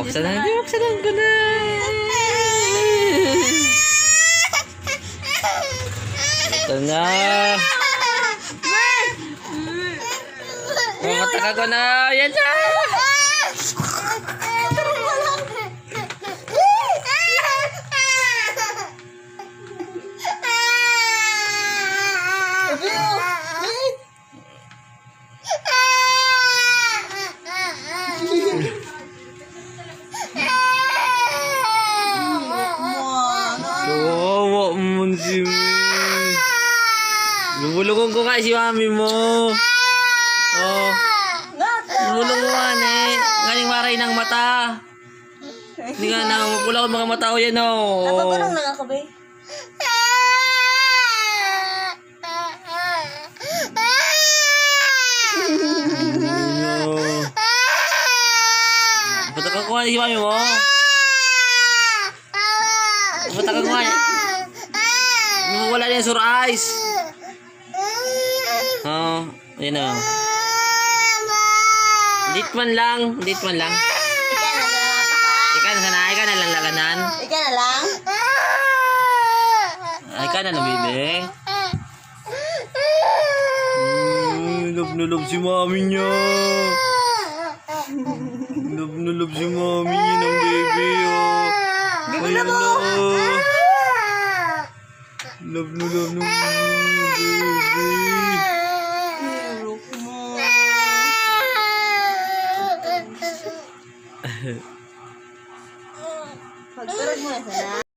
Buksanan ko na. Ito na. Mataka ko na. Yan na. Kawawa mo si Min. Bubulungan ko nga si mami mo. Oh. Bubulungan eh. Galing maray ng mata. Hindi nga na. Mapula ko mga mata ko yan oh. Napapulong na ako, be. Ba't ka kuha si mami mo? Ba't ka kuha? Wala na yung sore eyes. Oo. Ayan na. Ditman lang. Ika na lang, Ika na lang laganan. Ika na lang. Ika na lang, bebe. Love na love si mami niya. Love na love si mami niya ng baby, oh. Ayan na. Love na love ng baby.